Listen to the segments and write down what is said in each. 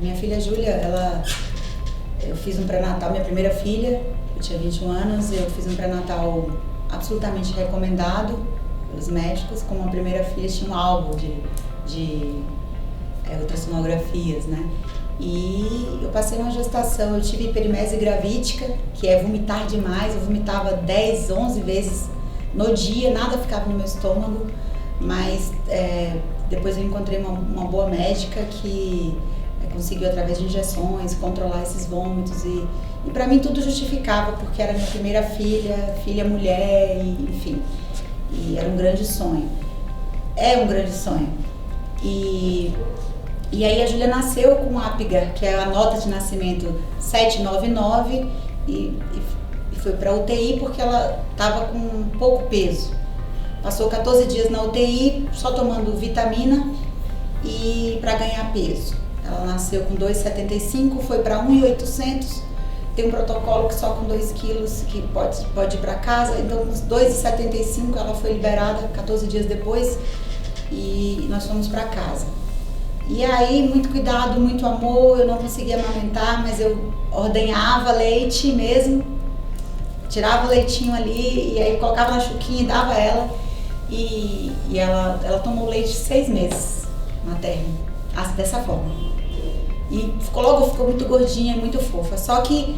Minha filha Júlia, eu fiz um pré-natal, minha primeira filha, eu tinha 21 anos, eu fiz um pré-natal absolutamente recomendado pelos médicos. Como a primeira filha tinha um álbum de ultrassonografias, né? E eu passei uma gestação, eu tive hiperimese gravídica, que é vomitar demais, eu vomitava 10, 11 vezes no dia, nada ficava no meu estômago, mas depois eu encontrei uma boa médica que conseguiu, através de injeções, controlar esses vômitos e para mim tudo justificava, porque era minha primeira filha mulher, enfim, e era um grande sonho, é um grande sonho. E aí a Júlia nasceu com Apgar, que é a nota de nascimento 799, e foi para UTI porque ela estava com pouco peso. Passou 14 dias na UTI, só tomando vitamina e para ganhar peso. Ela nasceu com 2,75, foi para 1,800. Tem um protocolo que só com 2 quilos que pode ir para casa. Então, com 2,75 ela foi liberada 14 dias depois e nós fomos para casa. E aí, muito cuidado, muito amor, eu não conseguia amamentar, mas eu ordenhava leite mesmo, tirava o leitinho ali e aí colocava na chuquinha e dava ela. E ela tomou leite 6 meses materno, dessa forma. E ficou muito gordinha, muito fofa. Só que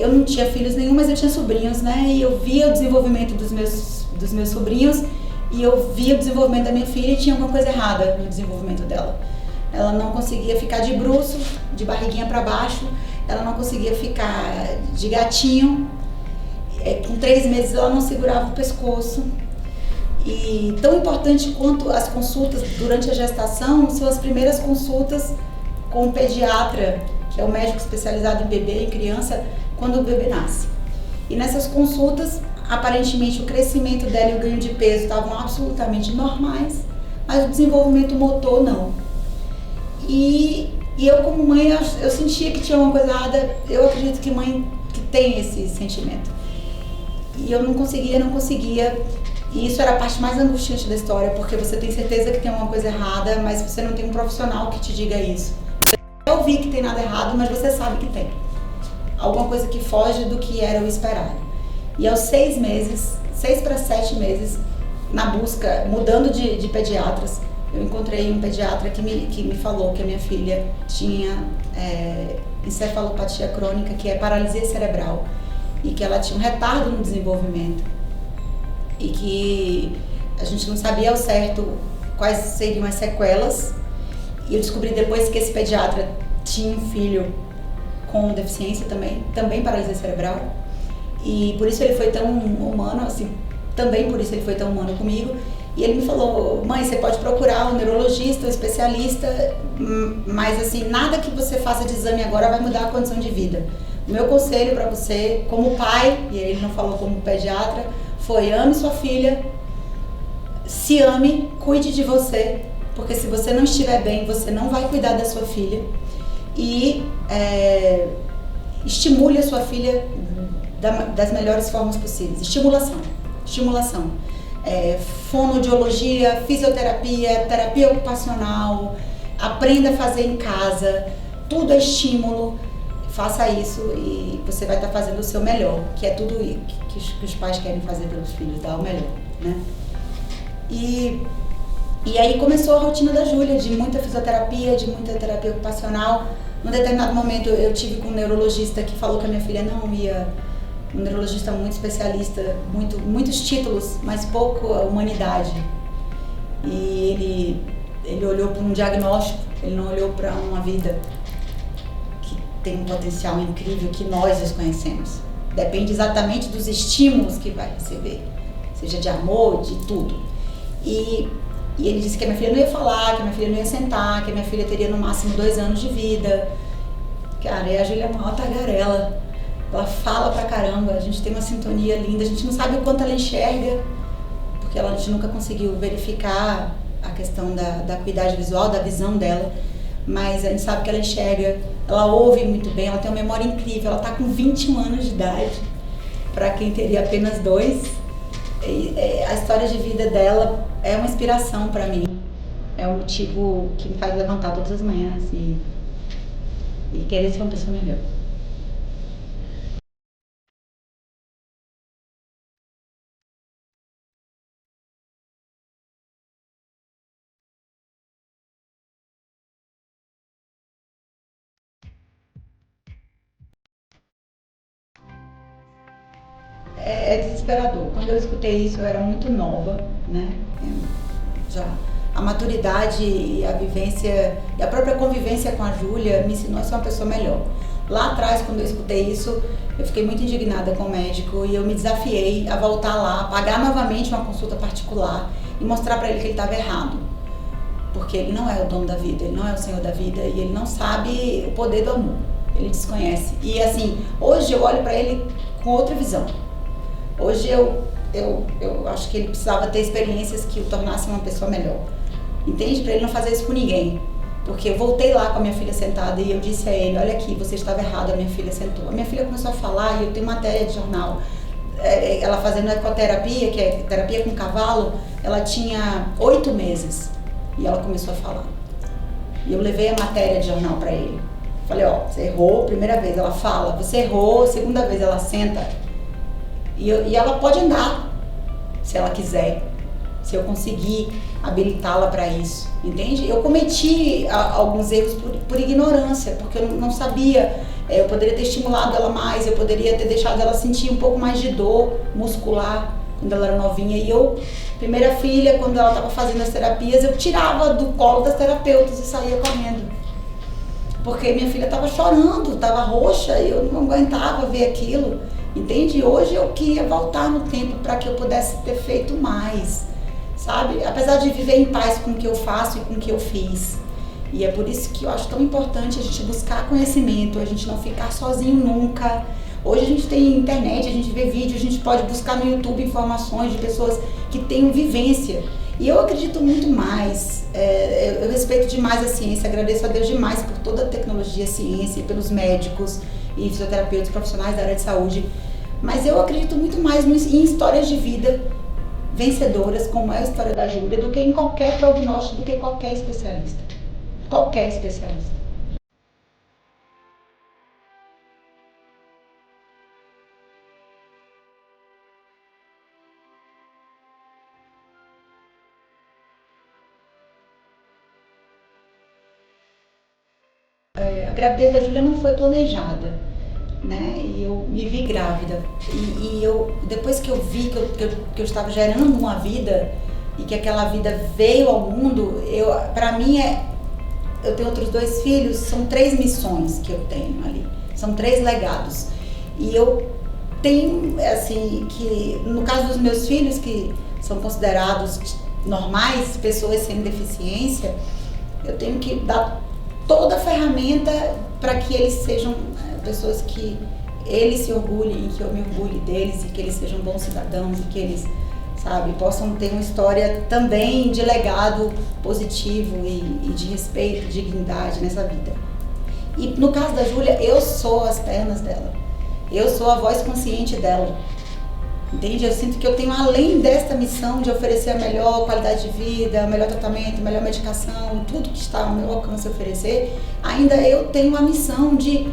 eu não tinha filhos nenhum, mas eu tinha sobrinhos, né? E eu via o desenvolvimento dos meus sobrinhos e eu via o desenvolvimento da minha filha e tinha alguma coisa errada no desenvolvimento dela. Ela não conseguia ficar de bruço, de barriguinha para baixo, ela não conseguia ficar de gatinho. Com 3 meses ela não segurava o pescoço. E tão importante quanto as consultas durante a gestação são as primeiras consultas com o pediatra, que é o médico especializado em bebê e criança, quando o bebê nasce. E nessas consultas, aparentemente o crescimento dela e o ganho de peso estavam absolutamente normais, mas o desenvolvimento motor não. E eu, como mãe, eu sentia que tinha uma coisa errada. Eu acredito que mãe que tem esse sentimento. E eu não conseguia. E isso era a parte mais angustiante da história, porque você tem certeza que tem alguma coisa errada, mas você não tem um profissional que te diga isso. Eu vi que tem nada errado, mas você sabe que tem. Alguma coisa que foge do que era o esperado. E aos 6 meses, 6 para 7 meses, na busca, mudando de pediatras, eu encontrei um pediatra que me falou que a minha filha tinha encefalopatia crônica, que é paralisia cerebral, e que ela tinha um retardo no desenvolvimento. E que a gente não sabia ao certo quais seriam as sequelas. E eu descobri depois que esse pediatra tinha um filho com deficiência também paralisia cerebral. E por isso ele foi tão humano, assim, também por isso ele foi tão humano comigo. E ele me falou: mãe, você pode procurar um neurologista, um especialista, mas assim, nada que você faça de exame agora vai mudar a condição de vida. O meu conselho para você, como pai, e ele não falou como pediatra, foi: ame sua filha, se ame, cuide de você, porque se você não estiver bem, você não vai cuidar da sua filha. E estimule a sua filha das melhores formas possíveis. Estimulação. Fonoaudiologia, fisioterapia, terapia ocupacional, aprenda a fazer em casa, tudo é estímulo. Faça isso e você vai estar fazendo o seu melhor, que é tudo que os pais querem fazer pelos filhos, dar o melhor, né? E aí começou a rotina da Júlia, de muita fisioterapia, de muita terapia ocupacional. Num determinado momento eu tive com um neurologista que falou que a minha filha não ia, um neurologista muito especialista, muitos títulos, mas pouca humanidade. E ele olhou para um diagnóstico, ele não olhou para uma vida tem um potencial incrível que nós desconhecemos. Depende exatamente dos estímulos que vai receber, seja de amor, de tudo. E ele disse que a minha filha não ia falar, que a minha filha não ia sentar, que a minha filha teria no máximo 2 anos de vida. Cara, e a Júlia é uma tagarela. Ela fala pra caramba, a gente tem uma sintonia linda, a gente não sabe o quanto ela enxerga, porque a gente nunca conseguiu verificar a questão da acuidade visual, da visão dela. Mas a gente sabe que ela enxerga, ela ouve muito bem, ela tem uma memória incrível, ela está com 21 anos de idade, para quem teria apenas 2. A história de vida dela é uma inspiração para mim, é um motivo que me faz levantar todas as manhãs e e querer ser uma pessoa melhor. É desesperador. Quando eu escutei isso, eu era muito nova, né? Já a maturidade e a vivência e a própria convivência com a Júlia me ensinou a ser uma pessoa melhor. Lá atrás, quando eu escutei isso, eu fiquei muito indignada com o médico e eu me desafiei a voltar lá, pagar novamente uma consulta particular e mostrar para ele que ele estava errado. Porque ele não é o dono da vida, ele não é o senhor da vida e ele não sabe o poder do amor. Ele desconhece. E assim, hoje eu olho para ele com outra visão. Hoje eu acho que ele precisava ter experiências que o tornassem uma pessoa melhor. Entende? Para ele não fazer isso com ninguém. Porque eu voltei lá com a minha filha sentada e eu disse a ele, olha aqui, você estava errado, a minha filha sentou. A minha filha começou a falar e eu tenho matéria de jornal. Ela fazendo ecoterapia, que é terapia com cavalo, ela tinha 8 meses e ela começou a falar. E eu levei a matéria de jornal para ele. Falei, ó, você errou, primeira vez ela fala, você errou, segunda vez ela senta. E ela pode andar, se ela quiser, se eu conseguir habilitá-la para isso, entende? Eu cometi alguns erros por ignorância, porque eu não sabia, eu poderia ter estimulado ela mais, eu poderia ter deixado ela sentir um pouco mais de dor muscular quando ela era novinha. E eu, primeira filha, quando ela estava fazendo as terapias, eu tirava do colo das terapeutas e saía correndo. Porque minha filha estava chorando, estava roxa e eu não aguentava ver aquilo. Entende? Hoje eu queria voltar no tempo para que eu pudesse ter feito mais, sabe? Apesar de viver em paz com o que eu faço e com o que eu fiz. E é por isso que eu acho tão importante a gente buscar conhecimento, a gente não ficar sozinho nunca. Hoje a gente tem internet, a gente vê vídeo, a gente pode buscar no YouTube informações de pessoas que têm vivência. E eu acredito muito mais, eu respeito demais a ciência, agradeço a Deus demais por toda a tecnologia, a ciência, e pelos médicos e fisioterapeutas profissionais da área de saúde. Mas eu acredito muito mais em histórias de vida vencedoras, como é a história da Júlia, do que em qualquer prognóstico, do que qualquer especialista. Qualquer especialista. A gravidez da Júlia não foi planejada, né? E eu me vi grávida. E eu, depois que eu vi que eu estava gerando uma vida e que aquela vida veio ao mundo, para mim eu tenho outros 2 filhos, são 3 missões que eu tenho ali, são 3 legados. E eu tenho, assim, que no caso dos meus filhos, que são considerados normais, pessoas sem deficiência, eu tenho que dar toda a ferramenta para que eles sejam pessoas que eles se orgulhem, que eu me orgulhe deles e que eles sejam bons cidadãos e que eles, sabe, possam ter uma história também de legado positivo e de respeito, dignidade nessa vida. E no caso da Júlia, eu sou as pernas dela, eu sou a voz consciente dela. Entende? Eu sinto que eu tenho, além desta missão de oferecer a melhor qualidade de vida, o melhor tratamento, a melhor medicação, tudo que está ao meu alcance oferecer, ainda eu tenho a missão de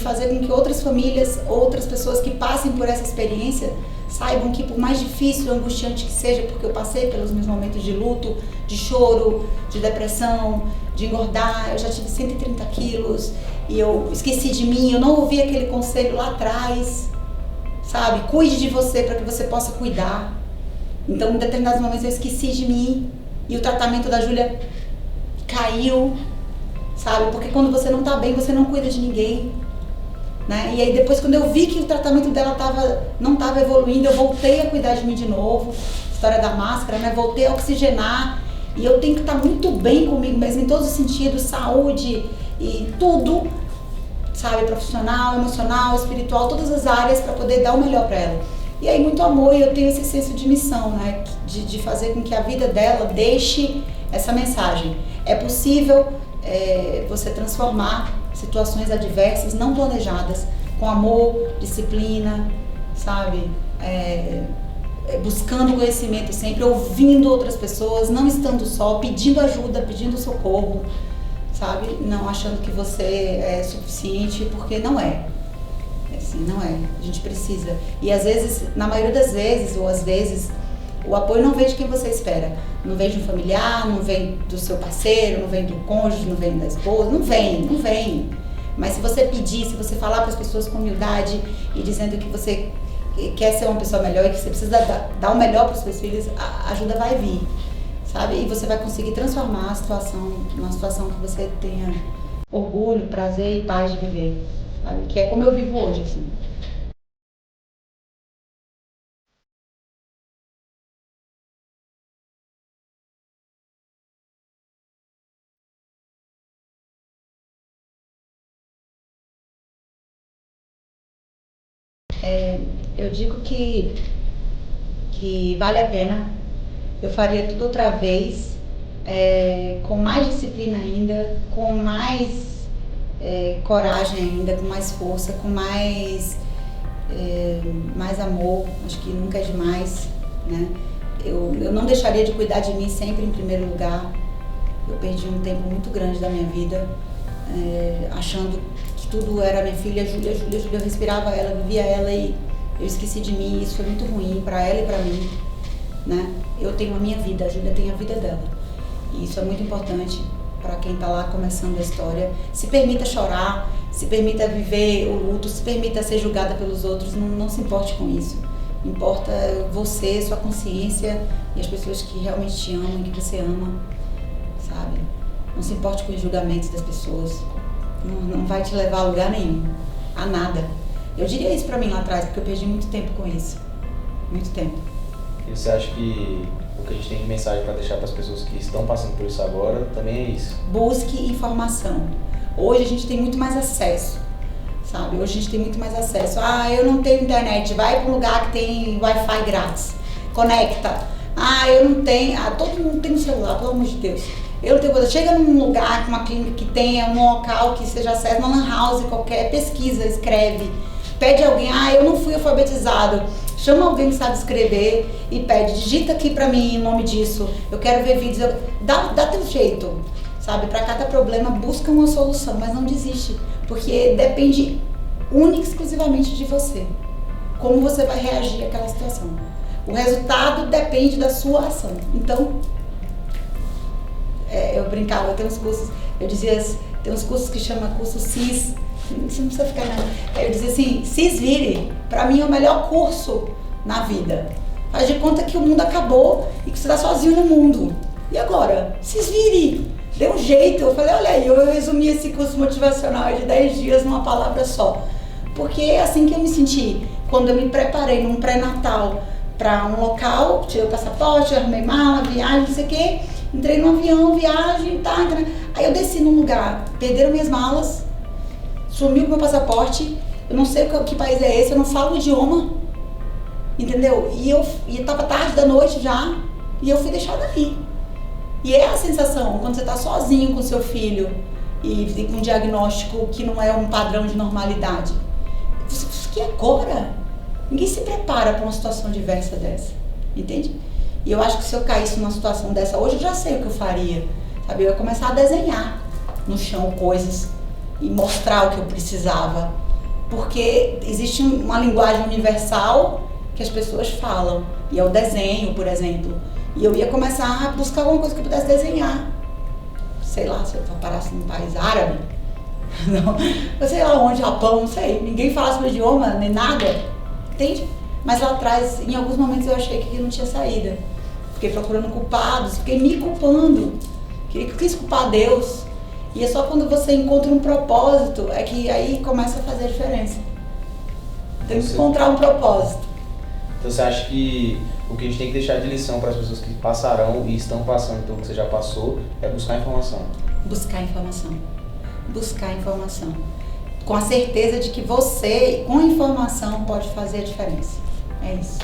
fazer com que outras famílias, outras pessoas que passem por essa experiência, saibam que por mais difícil, angustiante que seja, porque eu passei pelos meus momentos de luto, de choro, de depressão, de engordar, eu já tive 130 quilos e eu esqueci de mim, eu não ouvi aquele conselho lá atrás, sabe? Cuide de você para que você possa cuidar. Então, em determinados momentos eu esqueci de mim e o tratamento da Júlia caiu, sabe? Porque quando você não tá bem, você não cuida de ninguém, né? E aí depois, quando eu vi que o tratamento dela não estava evoluindo, eu voltei a cuidar de mim de novo. História da máscara, né? Voltei a oxigenar e eu tenho que estar muito bem comigo mesmo em todos os sentidos, saúde e tudo, sabe, profissional, emocional, espiritual, todas as áreas para poder dar o melhor para ela. E aí muito amor, e eu tenho esse senso de missão, né, de fazer com que a vida dela deixe essa mensagem. É possível você transformar situações adversas, não planejadas, com amor, disciplina, sabe, buscando conhecimento sempre, ouvindo outras pessoas, não estando só, pedindo ajuda, pedindo socorro, sabe? Não achando que você é suficiente, porque não é. Assim, não é. A gente precisa. E às vezes, na maioria das vezes, ou às vezes, o apoio não vem de quem você espera. Não vem de um familiar, não vem do seu parceiro, não vem do cônjuge, não vem da esposa, não vem. Mas se você pedir, se você falar para as pessoas com humildade e dizendo que você quer ser uma pessoa melhor e que você precisa dar o melhor para os seus filhos, a ajuda vai vir, sabe? E você vai conseguir transformar a situação numa situação que você tenha orgulho, prazer e paz de viver, sabe? Que é como eu vivo hoje, assim. Eu digo que vale a pena. Eu faria tudo outra vez, com mais disciplina ainda, com mais coragem ainda, com mais força, com mais amor. Acho que nunca é demais, né? Eu não deixaria de cuidar de mim sempre em primeiro lugar. Eu perdi um tempo muito grande da minha vida, achando que tudo era minha filha, Júlia. Eu respirava ela, vivia ela e eu esqueci de mim. Isso foi muito ruim para ela e para mim, né? Eu tenho a minha vida, a Júlia tem a vida dela. E isso é muito importante para quem está lá começando a história. Se permita chorar, se permita viver o luto, se permita ser julgada pelos outros, não se importe com isso. Importa você, sua consciência e as pessoas que realmente te amam e que você ama, sabe? Não se importe com os julgamentos das pessoas. Não vai te levar a lugar nenhum, a nada. Eu diria isso pra mim lá atrás, porque eu perdi muito tempo com isso. Muito tempo. E você acha que o que a gente tem de mensagem para deixar para as pessoas que estão passando por isso agora também é isso? Busque informação. Hoje a gente tem muito mais acesso, sabe? Hoje a gente tem muito mais acesso. Eu não tenho internet, vai para um lugar que tem Wi-Fi grátis. Conecta. Eu não tenho. Todo mundo tem um celular, pelo amor de Deus. Eu não tenho coisa. Chega num lugar, com uma clínica que tenha um local que seja acesso, uma lan house qualquer, pesquisa, escreve. Pede alguém, eu não fui alfabetizado. Chama alguém que sabe escrever e pede, digita aqui pra mim o nome disso. Eu quero ver vídeos. Dá teu jeito, sabe? Pra cada problema, busca uma solução, mas não desiste. Porque depende única e exclusivamente de você. Como você vai reagir àquela situação. O resultado depende da sua ação. Então, eu brincava, tem uns cursos, eu dizia, tem uns cursos que chama curso CIS, você não precisa ficar não. Eu dizia assim, CIS vire, pra mim é o melhor curso na vida. Faz de conta que o mundo acabou e que você tá sozinho no mundo. E agora? CIS vire, dê um jeito. Eu falei, olha aí, eu resumi esse curso motivacional de 10 dias numa palavra só. Porque é assim que eu me senti, quando eu me preparei num pré-natal para um local, tirei o passaporte, arrumei mala, viagem, não sei o quê. Entrei no avião, viagem, tá. Aí eu desci num lugar, perderam minhas malas, sumiu com meu passaporte, eu não sei que país é esse, eu não falo o idioma, entendeu? E tava tarde da noite já, e eu fui deixada ali. E é a sensação, quando você tá sozinho com seu filho, e com um diagnóstico que não é um padrão de normalidade. Que agora? Ninguém se prepara para uma situação diversa dessa, entende? E eu acho que se eu caísse numa situação dessa hoje, eu já sei o que eu faria, sabe? Eu ia começar a desenhar no chão coisas e mostrar o que eu precisava. Porque existe uma linguagem universal que as pessoas falam, e é o desenho, por exemplo. E eu ia começar a buscar alguma coisa que eu pudesse desenhar. Sei lá, se eu parasse num país árabe, não, eu sei lá onde, Japão, não sei. Ninguém falasse meu idioma, nem nada, entende? Mas lá atrás, em alguns momentos eu achei que não tinha saída. Fiquei procurando culpados, fiquei me culpando. Quis culpar Deus. E é só quando você encontra um propósito, é que aí começa a fazer a diferença. Tem que encontrar um propósito. Então você acha que o que a gente tem que deixar de lição para as pessoas que passarão e estão passando pelo que você já passou é buscar informação? Buscar informação. Buscar informação. Com a certeza de que você, com informação, pode fazer a diferença. É isso.